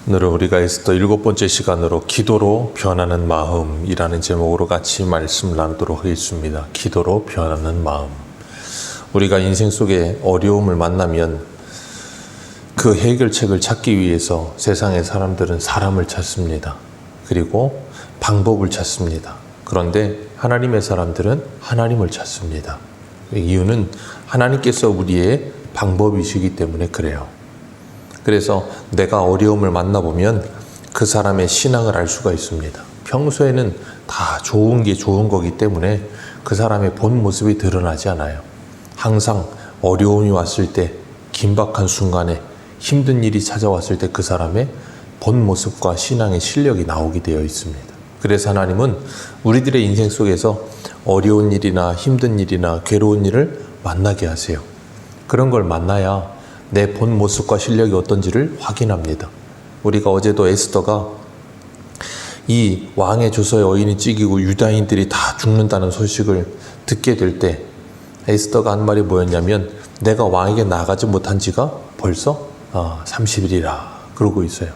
오늘은 우리가 에스더 7번째 시간으로 기도로 변하는 마음이라는 제목으로 같이 말씀 나누도록 하겠습니다. 기도로 변하는 마음. 우리가 인생 속에 어려움을 만나면 그 해결책을 찾기 위해서 세상의 사람들은 사람을 찾습니다. 그리고 방법을 찾습니다. 그런데 하나님의 사람들은 하나님을 찾습니다. 이유는 하나님께서 우리의 방법이시기 때문에 그래요. 그래서 내가 어려움을 만나보면 그 사람의 신앙을 알 수가 있습니다. 평소에는 다 좋은 게 좋은 거기 때문에 그 사람의 본 모습이 드러나지 않아요. 항상 어려움이 왔을 때, 긴박한 순간에, 힘든 일이 찾아왔을 때 그 사람의 본 모습과 신앙의 실력이 나오게 되어 있습니다. 그래서 하나님은 우리들의 인생 속에서 어려운 일이나 힘든 일이나 괴로운 일을 만나게 하세요. 그런 걸 만나야 내 본 모습과 실력이 어떤지를 확인합니다. 우리가 어제도 에스더가 이 왕의 조서에 어인이 찢기고 유다인들이 다 죽는다는 소식을 듣게 될 때 에스더가 한 말이 뭐였냐면, 내가 왕에게 나가지 못한 지가 벌써 30일이라 그러고 있어요.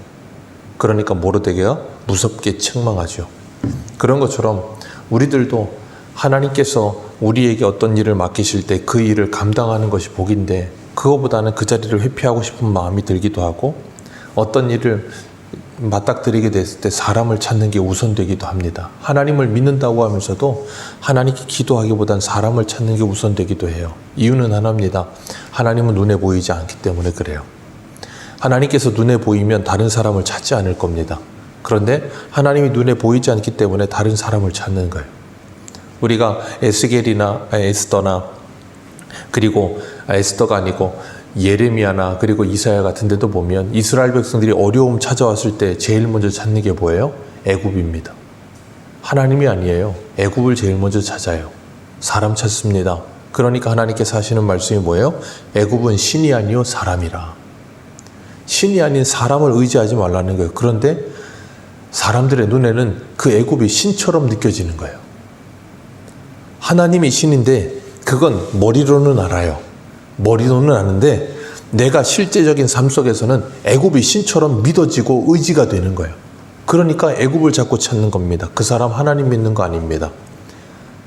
그러니까 모르드게가 무섭게 책망하죠. 그런 것처럼 우리들도 하나님께서 우리에게 어떤 일을 맡기실 때 그 일을 감당하는 것이 복인데, 그거보다는 그 자리를 회피하고 싶은 마음이 들기도 하고, 어떤 일을 맞닥뜨리게 됐을 때 사람을 찾는 게 우선되기도 합니다. 하나님을 믿는다고 하면서도 하나님께 기도하기보단 사람을 찾는 게 우선되기도 해요. 이유는 하나입니다. 하나님은 눈에 보이지 않기 때문에 그래요. 하나님께서 눈에 보이면 다른 사람을 찾지 않을 겁니다. 그런데 하나님이 눈에 보이지 않기 때문에 다른 사람을 찾는 거예요. 우리가 에스더나 그리고 에스더가 아니고 예레미야나 그리고 이사야 같은 데도 보면 이스라엘 백성들이 어려움 찾아왔을 때 제일 먼저 찾는 게 뭐예요? 애굽입니다. 하나님이 아니에요. 애굽을 제일 먼저 찾아요. 사람 찾습니다. 그러니까 하나님께서 하시는 말씀이 뭐예요? 애굽은 신이 아니요 사람이라. 신이 아닌 사람을 의지하지 말라는 거예요. 그런데 사람들의 눈에는 그 애굽이 신처럼 느껴지는 거예요. 하나님이 신인데 그건 머리로는 알아요. 머리로는 아는데 내가 실제적인 삶 속에서는 애굽이 신처럼 믿어지고 의지가 되는 거예요. 그러니까 애굽을 자꾸 찾는 겁니다. 그 사람 하나님 믿는 거 아닙니다.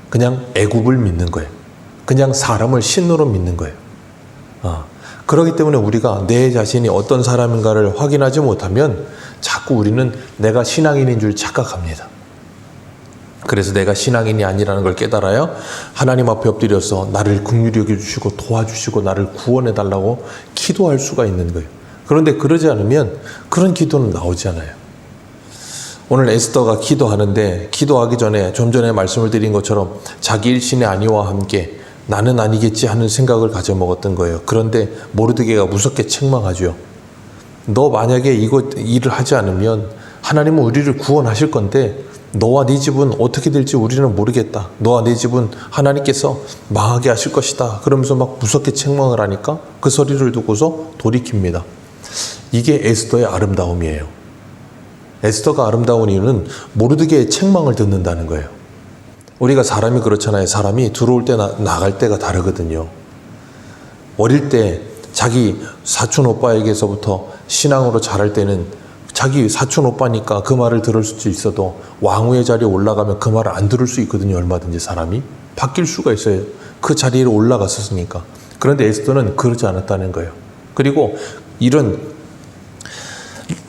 그냥 애굽을 믿는 거예요. 그냥 사람을 신으로 믿는 거예요. 그렇기 때문에 우리가 내 자신이 어떤 사람인가를 확인하지 못하면 자꾸 우리는 내가 신앙인인 줄 착각합니다. 그래서 내가 신앙인이 아니라는 걸 깨달아야 하나님 앞에 엎드려서 나를 긍휼히 여겨주시고 도와주시고 나를 구원해달라고 기도할 수가 있는 거예요. 그런데 그러지 않으면 그런 기도는 나오지 않아요. 오늘 에스더가 기도하는데, 기도하기 전에 좀 전에 말씀을 드린 것처럼 자기 일신의 아니와 함께 나는 아니겠지 하는 생각을 가져 먹었던 거예요. 그런데 모르드게가 무섭게 책망하죠. 너 만약에 이거 일을 하지 않으면 하나님은 우리를 구원하실 건데 너와 네 집은 어떻게 될지 우리는 모르겠다. 너와 네 집은 하나님께서 망하게 하실 것이다. 그러면서 막 무섭게 책망을 하니까 그 소리를 듣고서 돌이킵니다. 이게 에스더의 아름다움이에요. 에스더가 아름다운 이유는 모르드게의 책망을 듣는다는 거예요. 우리가 사람이 그렇잖아요. 사람이 들어올 때나 나갈 때가 다르거든요. 어릴 때 자기 사촌 오빠에게서부터 신앙으로 자랄 때는 자기 사촌 오빠니까 그 말을 들을 수 있어도 왕후의 자리에 올라가면 그 말을 안 들을 수 있거든요. 얼마든지 사람이 바뀔 수가 있어요. 그 자리에 올라갔었으니까. 그런데 에스더는 그러지 않았다는 거예요. 그리고 이런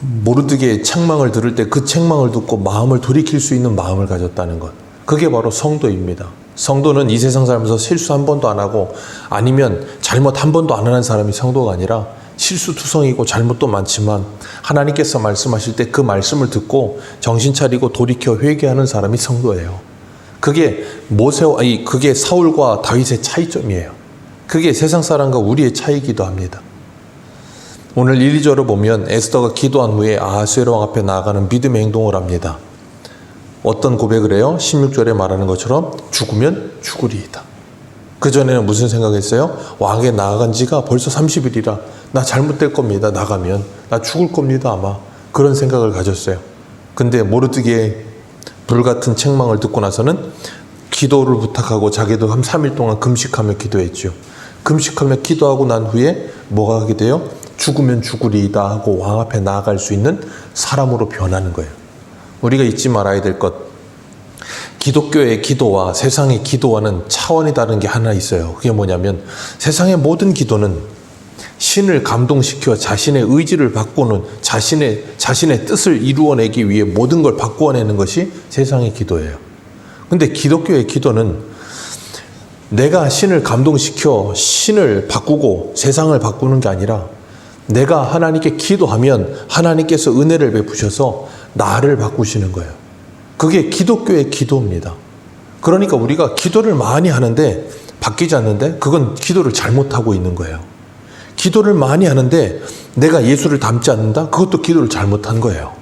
모르드게의 책망을 들을 때 그 책망을 듣고 마음을 돌이킬 수 있는 마음을 가졌다는 것. 그게 바로 성도입니다. 성도는 이 세상 살면서 실수 한 번도 안 하고 아니면 잘못 한 번도 안 하는 사람이 성도가 아니라 실수투성이고 잘못도 많지만 하나님께서 말씀하실 때 그 말씀을 듣고 정신 차리고 돌이켜 회개하는 사람이 성도예요. 그게 그게 사울과 다윗의 차이점이에요. 그게 세상 사람과 우리의 차이기도 합니다. 오늘 1, 2절을 보면 에스더가 기도한 후에 아하수에로 왕 앞에 나아가는 믿음의 행동을 합니다. 어떤 고백을 해요? 16절에 말하는 것처럼 죽으면 죽으리이다. 그전에는 무슨 생각했어요? 왕에 나아간 지가 벌써 30일이라 나 잘못될 겁니다. 나가면 나 죽을 겁니다. 아마 그런 생각을 가졌어요. 근데 모르드게의 불같은 책망을 듣고 나서는 기도를 부탁하고 자기도 한 3일 동안 금식하며 기도했죠. 금식하며 기도하고 난 후에 뭐가 하게 돼요? 죽으면 죽으리이다 하고 왕 앞에 나아갈 수 있는 사람으로 변하는 거예요. 우리가 잊지 말아야 될 것, 기독교의 기도와 세상의 기도와는 차원이 다른 게 하나 있어요. 그게 뭐냐면 세상의 모든 기도는 신을 감동시켜 자신의 의지를 바꾸는, 자신의 뜻을 이루어내기 위해 모든 걸 바꾸어내는 것이 세상의 기도예요. 근데 기독교의 기도는 내가 신을 감동시켜 신을 바꾸고 세상을 바꾸는 게 아니라 내가 하나님께 기도하면 하나님께서 은혜를 베푸셔서 나를 바꾸시는 거예요. 그게 기독교의 기도입니다. 그러니까 우리가 기도를 많이 하는데 바뀌지 않는데 그건 기도를 잘못하고 있는 거예요. 기도를 많이 하는데 내가 예수를 닮지 않는다? 그것도 기도를 잘못한 거예요.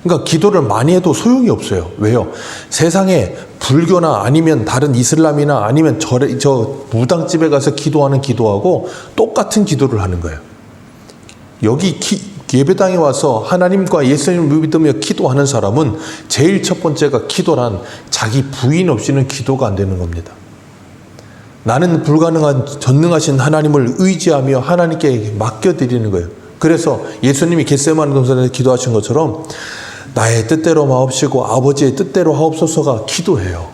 그러니까 기도를 많이 해도 소용이 없어요. 왜요? 세상에 불교나 아니면 다른 이슬람이나 아니면 저 무당집에 가서 기도하는 기도하고 똑같은 기도를 하는 거예요. 여기 예배당에 와서 하나님과 예수님을 믿으며 기도하는 사람은 제일 첫 번째가 기도란 자기 부인 없이는 기도가 안 되는 겁니다. 나는 불가능한 전능하신 하나님을 의지하며 하나님께 맡겨드리는 거예요. 그래서 예수님이 겟세마네 동산에서 기도하신 것처럼 나의 뜻대로 마옵시고 아버지의 뜻대로 하옵소서가 기도해요.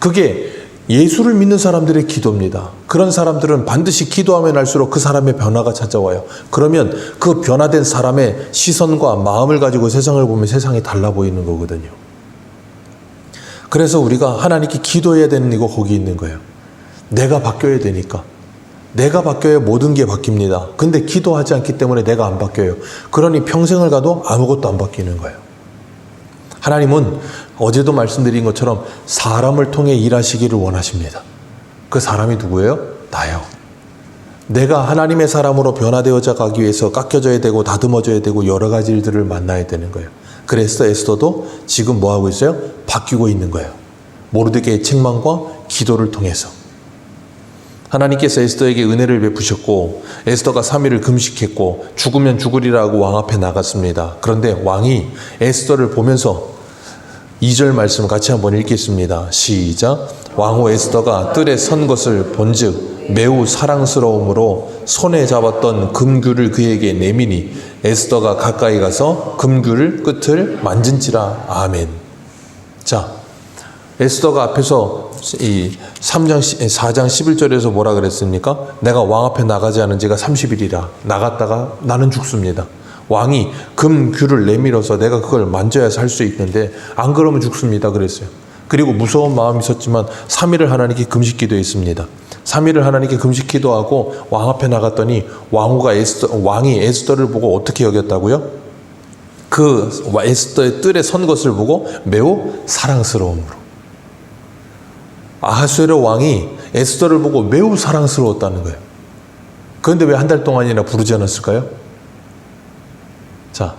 그게 예수를 믿는 사람들의 기도입니다. 그런 사람들은 반드시 기도하면 할수록 그 사람의 변화가 찾아와요. 그러면 그 변화된 사람의 시선과 마음을 가지고 세상을 보면 세상이 달라 보이는 거거든요. 그래서 우리가 하나님께 기도해야 되는 이거 거기 있는 거예요. 내가 바뀌어야 되니까. 내가 바뀌어야 모든 게 바뀝니다. 근데 기도하지 않기 때문에 내가 안 바뀌어요. 그러니 평생을 가도 아무것도 안 바뀌는 거예요. 하나님은 어제도 말씀드린 것처럼 사람을 통해 일하시기를 원하십니다. 그 사람이 누구예요? 나요. 내가 하나님의 사람으로 변화되어져 가기 위해서 깎여져야 되고 다듬어져야 되고 여러 가지 일들을 만나야 되는 거예요. 그래서 에스더도 지금 뭐 하고 있어요? 바뀌고 있는 거예요. 모르드게의 책망과 기도를 통해서. 하나님께서 에스더에게 은혜를 베푸셨고 에스더가 3일을 금식했고 죽으면 죽으리라고 왕 앞에 나갔습니다. 그런데 왕이 에스더를 보면서 2절 말씀 같이 한번 읽겠습니다. 시작. 왕후 에스더가 뜰에 선 것을 본즉 매우 사랑스러움으로 손에 잡았던 금귤을 그에게 내미니 에스더가 가까이 가서 금귤 끝을 만진지라. 아멘. 자, 에스더가 앞에서 이 4장 11절에서 뭐라 그랬습니까? 내가 왕 앞에 나가지 않은 지가 30일이라 나갔다가 나는 죽습니다. 왕이 금귤을 내밀어서 내가 그걸 만져야 살 수 있는데 안 그러면 죽습니다 그랬어요. 그리고 무서운 마음이 있었지만 3일을 하나님께 금식 기도했습니다. 3일을 하나님께 금식 기도하고 왕 앞에 나갔더니 왕이 에스더를 보고 어떻게 여겼다고요? 그 에스더의 뜰에 선 것을 보고 매우 사랑스러움으로. 아하수에로 왕이 에스더를 보고 매우 사랑스러웠다는 거예요. 그런데 왜 한 달 동안이나 부르지 않았을까요? 자,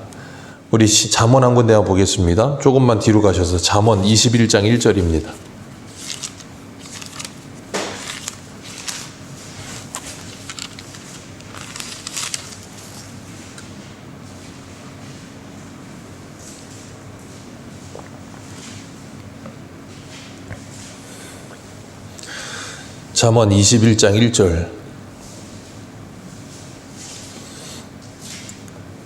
우리 잠언 한 군데 보겠습니다. 조금만 뒤로 가셔서 잠언 21장 1절입니다. 잠언 21장 1절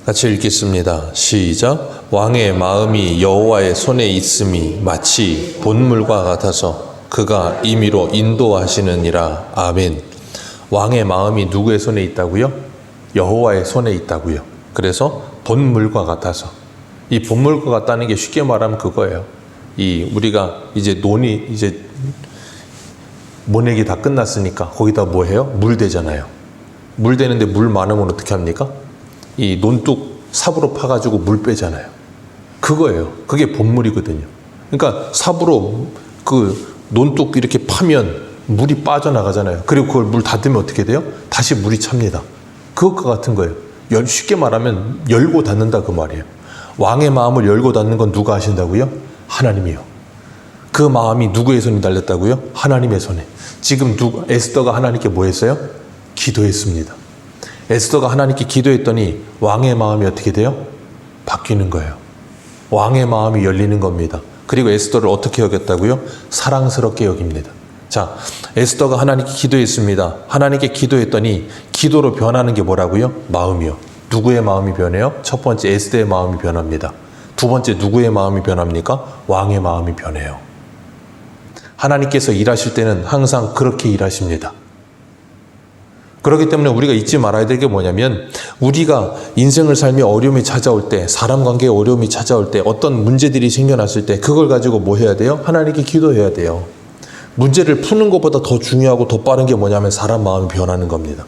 같이 읽겠습니다. 시작. 왕의 마음이 여호와의 손에 있음이 마치 본물과 같아서 그가 임의로 인도하시느니라. 아멘. 왕의 마음이 누구의 손에 있다고요? 여호와의 손에 있다고요. 그래서 본물과 같아서. 이 본물과 같다는 게 쉽게 말하면 그거예요. 우리가 이제 모내기 다 끝났으니까 거기다 뭐 해요? 물 대잖아요. 물 대는데 물 많으면 어떻게 합니까? 이 논뚝 삽으로 파가지고 물 빼잖아요. 그거예요. 그게 본물이거든요. 그러니까 삽으로 그 논뚝 이렇게 파면 물이 빠져나가잖아요. 그리고 그걸 물 닫으면 어떻게 돼요? 다시 물이 찹니다. 그것과 같은 거예요. 쉽게 말하면 열고 닫는다 그 말이에요. 왕의 마음을 열고 닫는 건 누가 하신다고요? 하나님이요. 그 마음이 누구의 손에 달렸다고요? 하나님의 손에. 지금 에스더가 하나님께 뭐 했어요? 기도했습니다. 에스더가 하나님께 기도했더니 왕의 마음이 어떻게 돼요? 바뀌는 거예요. 왕의 마음이 열리는 겁니다. 그리고 에스더를 어떻게 여겼다고요? 사랑스럽게 여깁니다. 자, 에스더가 하나님께 기도했습니다. 하나님께 기도했더니 기도로 변하는 게 뭐라고요? 마음이요. 누구의 마음이 변해요? 첫 번째 에스더의 마음이 변합니다. 두 번째 누구의 마음이 변합니까? 왕의 마음이 변해요. 하나님께서 일하실 때는 항상 그렇게 일하십니다. 그렇기 때문에 우리가 잊지 말아야 될 게 뭐냐면 우리가 인생을 살며 어려움이 찾아올 때, 사람 관계에 어려움이 찾아올 때, 어떤 문제들이 생겨났을 때 그걸 가지고 뭐 해야 돼요? 하나님께 기도해야 돼요. 문제를 푸는 것보다 더 중요하고 더 빠른 게 뭐냐면 사람 마음이 변하는 겁니다.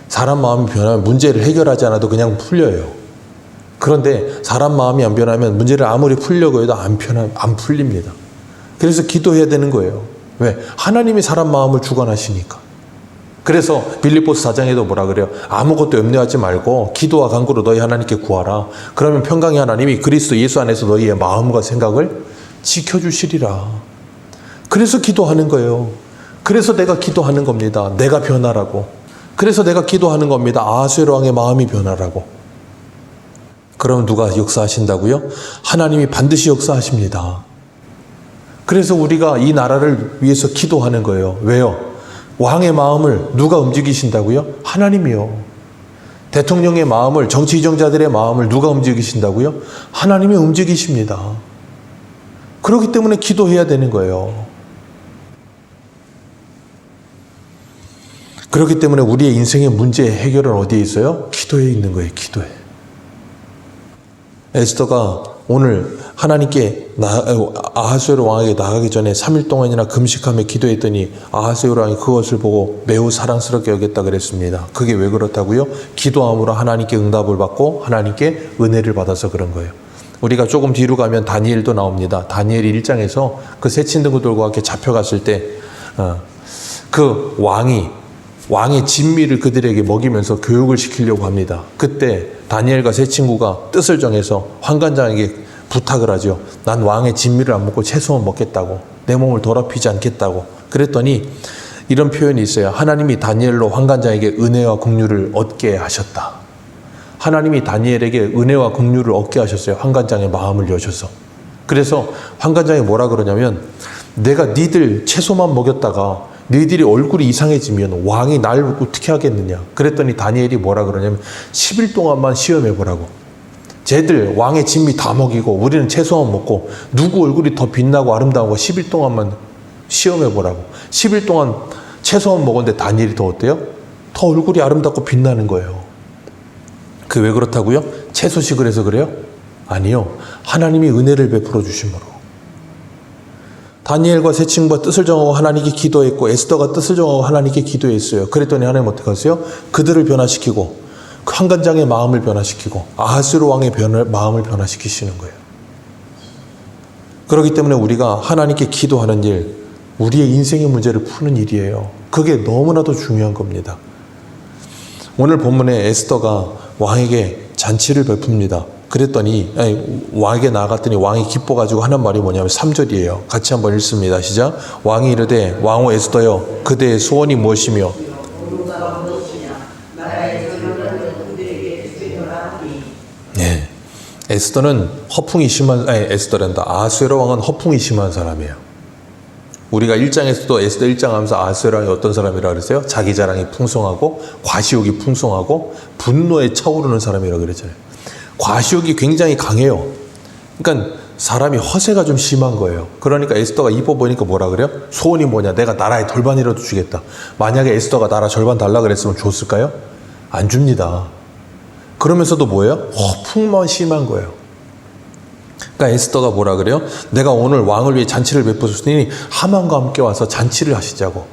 사람 마음이 변하면 문제를 해결하지 않아도 그냥 풀려요. 그런데 사람 마음이 안 변하면 문제를 아무리 풀려고 해도 안 풀립니다. 그래서 기도해야 되는 거예요. 왜? 하나님이 사람 마음을 주관하시니까. 그래서 빌립보서 4장에도 뭐라 그래요? 아무것도 염려하지 말고 기도와 간구로 너희 하나님께 구하라. 그러면 평강의 하나님이 그리스도 예수 안에서 너희의 마음과 생각을 지켜주시리라. 그래서 기도하는 거예요. 그래서 내가 기도하는 겁니다. 내가 변하라고. 그래서 내가 기도하는 겁니다. 아하수에로 왕의 마음이 변하라고. 그럼 누가 역사하신다고요? 하나님이 반드시 역사하십니다. 그래서 우리가 이 나라를 위해서 기도하는 거예요. 왜요? 왕의 마음을 누가 움직이신다고요? 하나님이요. 대통령의 마음을, 정치 지정자들의 마음을 누가 움직이신다고요? 하나님이 움직이십니다. 그렇기 때문에 기도해야 되는 거예요. 그렇기 때문에 우리의 인생의 문제의 해결은 어디에 있어요? 기도에 있는 거예요. 기도에. 에스더가 오늘 하나님께 아하수에로 왕에게 나가기 전에 3일 동안이나 금식하며 기도했더니 아하수에로 왕이 그것을 보고 매우 사랑스럽게 여겼다 그랬습니다. 그게 왜 그렇다고요? 기도함으로 하나님께 응답을 받고 하나님께 은혜를 받아서 그런 거예요. 우리가 조금 뒤로 가면 다니엘도 나옵니다. 다니엘 1장에서 그 새친들과 함께 잡혀갔을 때 그 왕의 진미를 그들에게 먹이면서 교육을 시키려고 합니다. 그때 다니엘과 세 친구가 뜻을 정해서 환관장에게 부탁을 하죠. 난 왕의 진미를 안 먹고 채소만 먹겠다고. 내 몸을 더럽히지 않겠다고. 그랬더니 이런 표현이 있어요. 하나님이 다니엘로 환관장에게 은혜와 긍휼을 얻게 하셨다. 하나님이 다니엘에게 은혜와 긍휼을 얻게 하셨어요. 환관장의 마음을 여셔서. 그래서 환관장이 뭐라 그러냐면 내가 니들 채소만 먹였다가 너희들이 얼굴이 이상해지면 왕이 날 어떻게 하겠느냐. 그랬더니 다니엘이 뭐라 그러냐면 10일 동안만 시험해보라고. 쟤들 왕의 진미 다 먹이고 우리는 채소만 먹고 누구 얼굴이 더 빛나고 아름다운 거 10일 동안만 시험해보라고. 10일 동안 채소만 먹었는데 다니엘이 더 어때요? 더 얼굴이 아름답고 빛나는 거예요. 그 왜 그렇다고요? 채소식을 해서 그래요? 아니요. 하나님이 은혜를 베풀어 주심으로. 다니엘과 세 친구가 뜻을 정하고 하나님께 기도했고 에스더가 뜻을 정하고 하나님께 기도했어요. 그랬더니 하나님 어떻게 하세요? 그들을 변화시키고 그 환관장의 마음을 변화시키고 아하스로 왕의 마음을 변화시키시는 거예요. 그렇기 때문에 우리가 하나님께 기도하는 일, 우리의 인생의 문제를 푸는 일이에요. 그게 너무나도 중요한 겁니다. 오늘 본문에 에스더가 왕에게 잔치를 베풉니다. 그랬더니 왕에게 나아갔더니 왕이 기뻐가지고 하는 말이 뭐냐면 3절이에요. 같이 한번 읽습니다. 시작. 왕이 이르되 왕후 에스더여 그대의 소원이 무엇이며 네. 에스더는 허풍이 심한 에스더란다. 아하수에로 왕은 허풍이 심한 사람이에요. 우리가 1장에서도 에스더 1장 하면서 아하수에로 왕이 어떤 사람이라고 그랬어요? 자기 자랑이 풍성하고 과시욕이 풍성하고 분노에 차오르는 사람이라고 그랬잖아요. 과시욕이 굉장히 강해요. 그러니까 사람이 허세가 좀 심한 거예요. 그러니까 에스더가 이뻐 보니까 뭐라 그래요? 소원이 뭐냐? 내가 나라의 절반이라도 주겠다. 만약에 에스더가 나라 절반 달라 그랬으면 줬을까요? 안 줍니다. 그러면서도 뭐예요? 허풍만 심한 거예요. 그러니까 에스더가 뭐라 그래요? 내가 오늘 왕을 위해 잔치를 베풀었으니 하만과 함께 와서 잔치를 하시자고.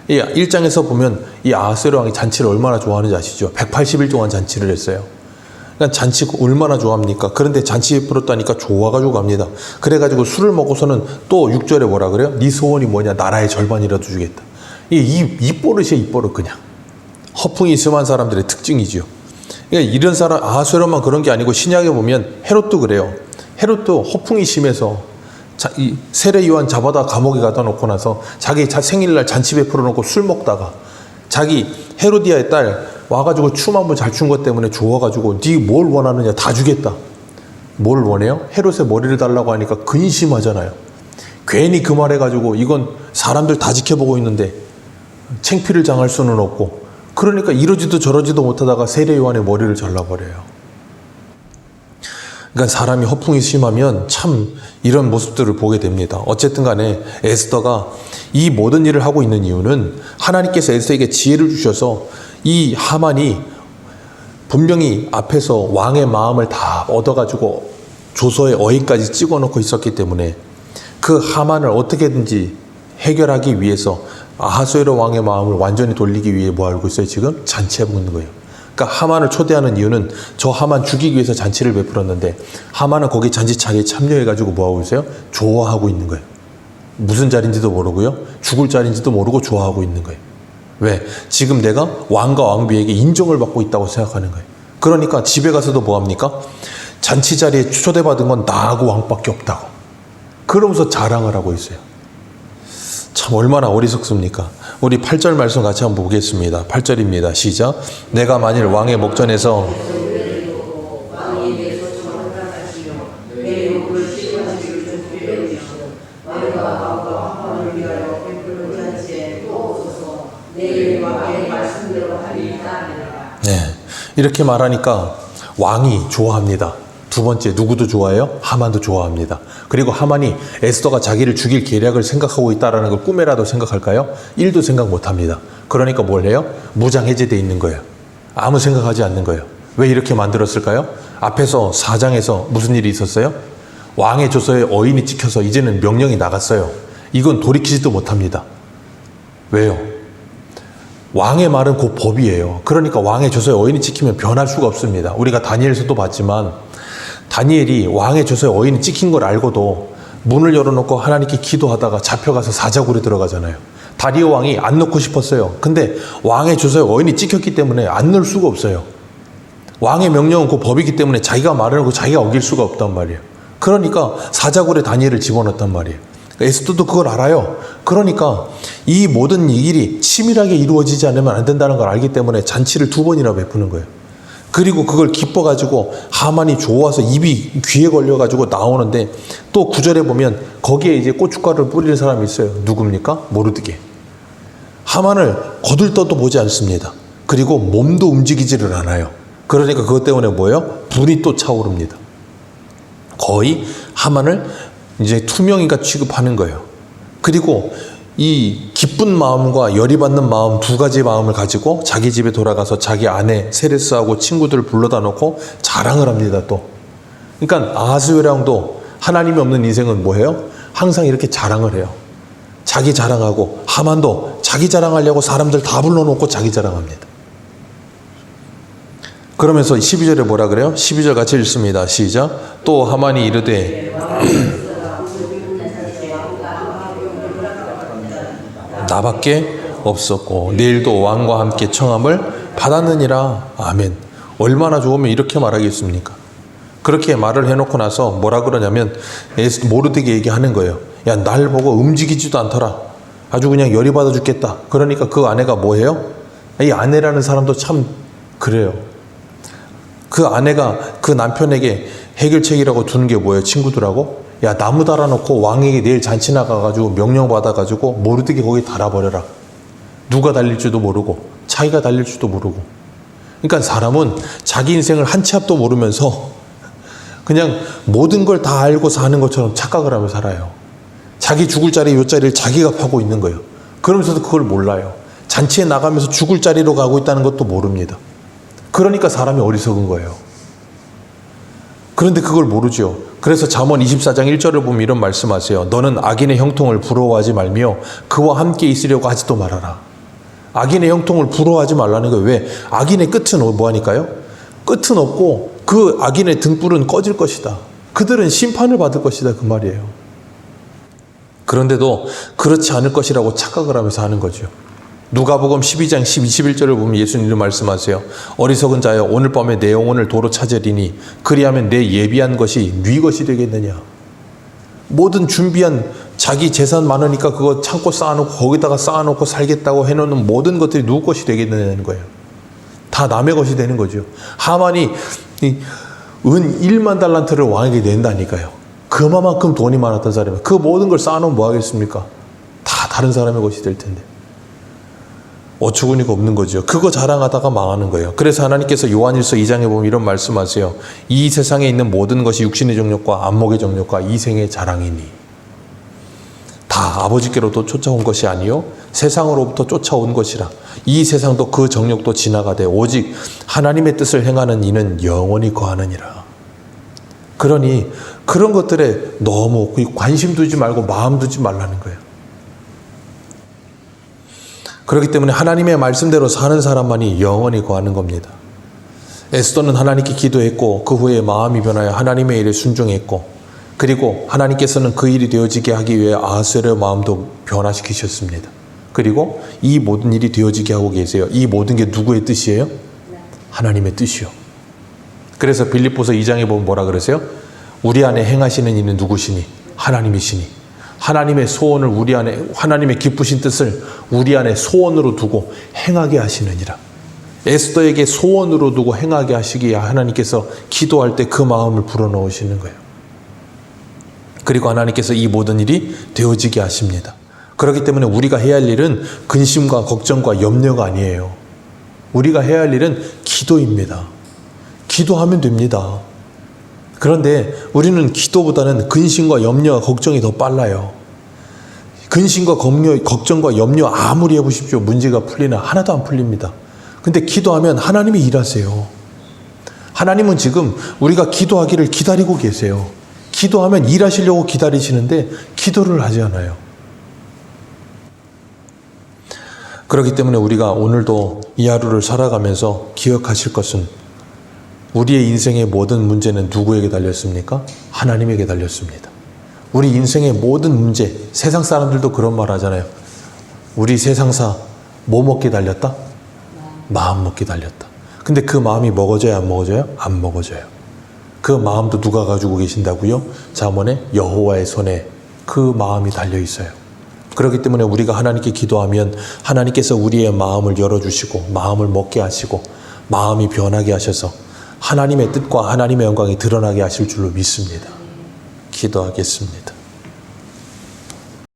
이 1장에서 보면 이 아하스웨로 왕이 잔치를 얼마나 좋아하는지 아시죠? 180일 동안 잔치를 했어요. 그러니까 잔치 얼마나 좋아합니까? 그런데 잔치 베풀었다니까 좋아가지고 갑니다. 그래가지고 술을 먹고서는 또 6절에 뭐라 그래요? 네 소원이 뭐냐? 나라의 절반이라도 주겠다. 이 버릇이에요, 이 버릇 그냥. 허풍이 심한 사람들의 특징이죠. 그러니까 이런 사람, 아하스웨로만 그런 게 아니고 신약에 보면 헤롯도 그래요. 헤롯도 허풍이 심해서 이 세례 요한 잡아다 감옥에 가다 놓고 나서 자기 생일날 잔치 베풀어 놓고 술 먹다가 자기 헤로디아의 딸 와가지고 춤 한번 잘 춘 것 때문에 좋아가지고 네 뭘 원하느냐 다 주겠다. 뭘 원해요? 헤롯의 머리를 달라고 하니까 근심하잖아요. 괜히 그 말해가지고 이건 사람들 다 지켜보고 있는데 창피를 당할 수는 없고, 그러니까 이러지도 저러지도 못하다가 세례 요한의 머리를 잘라버려요. 그러니까 사람이 허풍이 심하면 참 이런 모습들을 보게 됩니다. 어쨌든 간에 에스더가 이 모든 일을 하고 있는 이유는 하나님께서 에스더에게 지혜를 주셔서 이 하만이 분명히 앞에서 왕의 마음을 다 얻어가지고 조서에 어휘까지 찍어놓고 있었기 때문에 그 하만을 어떻게든지 해결하기 위해서 아하수에로 왕의 마음을 완전히 돌리기 위해 뭐 하고 있어요? 지금 잔치해 먹는 거예요. 그러니까 하만을 초대하는 이유는 저 하만 죽이기 위해서 잔치를 베풀었는데 하만은 거기 잔치 자리에 참여해가지고 뭐 하고 있어요? 좋아하고 있는 거예요. 무슨 자리인지도 모르고요. 죽을 자리인지도 모르고 좋아하고 있는 거예요. 왜? 지금 내가 왕과 왕비에게 인정을 받고 있다고 생각하는 거예요. 그러니까 집에 가서도 뭐 합니까? 잔치 자리에 초대받은 건 나하고 왕밖에 없다고. 그러면서 자랑을 하고 있어요. 참 얼마나 어리석습니까? 우리 8절 말씀 같이 한번 보겠습니다. 8절입니다. 시작. 내가 만일 왕의 목전에서 네, 이렇게 말하니까 왕이 좋아합니다. 두 번째, 누구도 좋아해요? 하만도 좋아합니다. 그리고 하만이 에스더가 자기를 죽일 계략을 생각하고 있다는 걸 꿈에라도 생각할까요? 1도 생각 못합니다. 그러니까 뭘 해요? 무장해제되어 있는 거예요. 아무 생각하지 않는 거예요. 왜 이렇게 만들었을까요? 앞에서 4장에서 무슨 일이 있었어요? 왕의 조서에 어인이 찍혀서 이제는 명령이 나갔어요. 이건 돌이키지도 못합니다. 왜요? 왕의 말은 곧 법이에요. 그러니까 왕의 조서에 어인이 찍히면 변할 수가 없습니다. 우리가 다니엘서도 봤지만 다니엘이 왕의 조서에 어인이 찍힌 걸 알고도 문을 열어놓고 하나님께 기도하다가 잡혀가서 사자굴에 들어가잖아요. 다리오 왕이 안 넣고 싶었어요. 근데 왕의 조서에 어인이 찍혔기 때문에 안 넣을 수가 없어요. 왕의 명령은 그 법이기 때문에 자기가 말해놓고 자기가 어길 수가 없단 말이에요. 그러니까 사자굴에 다니엘을 집어넣었단 말이에요. 에스더도 그걸 알아요. 그러니까 이 모든 일이 치밀하게 이루어지지 않으면 안 된다는 걸 알기 때문에 잔치를 2번이나 베푸는 거예요. 그리고 그걸 기뻐가지고 하만이 좋아서 입이 귀에 걸려가지고 나오는데 또 9절에 보면 거기에 이제 고춧가루를 뿌리는 사람이 있어요. 누굽니까? 모르드게. 하만을 거들떠도 보지 않습니다. 그리고 몸도 움직이지를 않아요. 그러니까 그것 때문에 뭐예요? 불이 또 차오릅니다. 거의 하만을 이제 투명인가 취급하는 거예요. 그리고 이 기쁜 마음과 열이 받는 마음, 두 가지 마음을 가지고 자기 집에 돌아가서 자기 아내 세레스하고 친구들을 불러다 놓고 자랑을 합니다. 또 그러니까 아하스웨랑도 하나님이 없는 인생은 뭐예요? 항상 이렇게 자랑을 해요. 자기 자랑하고, 하만도 자기 자랑하려고 사람들 다 불러놓고 자기 자랑합니다. 그러면서 12절에 뭐라 그래요? 12절 같이 읽습니다. 시작. 또 하만이 이르되 나밖에 없었고 내일도 왕과 함께 청함을 받았느니라. 아멘. 얼마나 좋으면 이렇게 말하겠습니까? 그렇게 말을 해놓고 나서 뭐라 그러냐면 모르드게 얘기하는 거예요. 야, 날 보고 움직이지도 않더라. 아주 그냥 열이 받아 죽겠다. 그러니까 그 아내가 뭐예요? 이 아내라는 사람도 참 그래요. 그 아내가 그 남편에게 해결책이라고 두는 게 뭐예요? 친구들하고? 야, 나무 달아놓고 왕에게 내일 잔치 나가가지고 명령 받아가지고 모르드게 거기 달아버려라. 누가 달릴지도 모르고 자기가 달릴지도 모르고. 그러니까 사람은 자기 인생을 한 치 앞도 모르면서 그냥 모든 걸 다 알고 사는 것처럼 착각을 하며 살아요. 자기 죽을 자리 요 자리를 자기가 파고 있는 거예요. 그러면서도 그걸 몰라요. 잔치에 나가면서 죽을 자리로 가고 있다는 것도 모릅니다. 그러니까 사람이 어리석은 거예요. 그런데 그걸 모르죠. 그래서 잠언 24장 1절을 보면 이런 말씀하세요. 너는 악인의 형통을 부러워하지 말며 그와 함께 있으려고 하지도 말아라. 악인의 형통을 부러워하지 말라는 거예요. 왜? 악인의 끝은 뭐하니까요? 끝은 없고 그 악인의 등불은 꺼질 것이다. 그들은 심판을 받을 것이다. 그 말이에요. 그런데도 그렇지 않을 것이라고 착각을 하면서 하는 거죠. 누가복음 12장 21절을 보면 예수님이 말씀하세요. 어리석은 자여, 오늘 밤에 내 영혼을 도로 찾으리니 그리하면 내 예비한 것이 네 것이 되겠느냐. 모든 준비한 자기 재산 많으니까 그거 창고 쌓아놓고 거기다가 쌓아놓고 살겠다고 해놓는 모든 것들이 누구 것이 되겠느냐는 거예요. 다 남의 것이 되는 거죠. 하만이 은 1만 달란트를 왕에게 낸다니까요. 그만큼 돈이 많았던 사람이 그 모든 걸 쌓아놓으면 뭐 하겠습니까? 다 다른 사람의 것이 될 텐데. 어처구니가 없는 거죠. 그거 자랑하다가 망하는 거예요. 그래서 하나님께서 요한일서 2장에 보면 이런 말씀하세요. 이 세상에 있는 모든 것이 육신의 정욕과 안목의 정욕과 이생의 자랑이니. 다 아버지께로부터 쫓아온 것이 아니요 세상으로부터 쫓아온 것이라. 이 세상도 그 정욕도 지나가되 오직 하나님의 뜻을 행하는 이는 영원히 거하느니라. 그러니 그런 것들에 너무 관심 두지 말고 마음 두지 말라는 거예요. 그렇기 때문에 하나님의 말씀대로 사는 사람만이 영원히 거하는 겁니다. 에스더는 하나님께 기도했고 그 후에 마음이 변하여 하나님의 일에 순종했고 그리고 하나님께서는 그 일이 되어지게 하기 위해 아하스웨로의 마음도 변화시키셨습니다. 그리고 이 모든 일이 되어지게 하고 계세요. 이 모든 게 누구의 뜻이에요? 하나님의 뜻이요. 그래서 빌립보서 2장에 보면 뭐라 그러세요? 우리 안에 행하시는 이는 누구시니? 하나님이시니. 하나님의 소원을 우리 안에, 하나님의 기쁘신 뜻을 우리 안에 소원으로 두고 행하게 하시느니라. 에스더에게 소원으로 두고 행하게 하시기에 하나님께서 기도할 때 그 마음을 불어넣으시는 거예요. 그리고 하나님께서 이 모든 일이 되어지게 하십니다. 그렇기 때문에 우리가 해야 할 일은 근심과 걱정과 염려가 아니에요. 우리가 해야 할 일은 기도입니다. 기도하면 됩니다. 그런데 우리는 기도보다는 근심과 염려와 걱정이 더 빨라요. 근심과 걱정과 염려 아무리 해보십시오. 문제가 풀리나 하나도 안 풀립니다. 근데 기도하면 하나님이 일하세요. 하나님은 지금 우리가 기도하기를 기다리고 계세요. 기도하면 일하시려고 기다리시는데 기도를 하지 않아요. 그렇기 때문에 우리가 오늘도 이 하루를 살아가면서 기억하실 것은 우리의 인생의 모든 문제는 누구에게 달렸습니까? 하나님에게 달렸습니다. 우리 인생의 모든 문제, 세상 사람들도 그런 말 하잖아요. 우리 세상사 뭐 먹기 달렸다? 마음 먹기 달렸다. 근데 그 마음이 먹어져요, 안 먹어져요? 안 먹어져요. 그 마음도 누가 가지고 계신다고요? 잠언에 여호와의 손에 그 마음이 달려 있어요. 그렇기 때문에 우리가 하나님께 기도하면 하나님께서 우리의 마음을 열어주시고 마음을 먹게 하시고 마음이 변하게 하셔서 하나님의 뜻과 하나님의 영광이 드러나게 하실 줄로 믿습니다. 기도하겠습니다.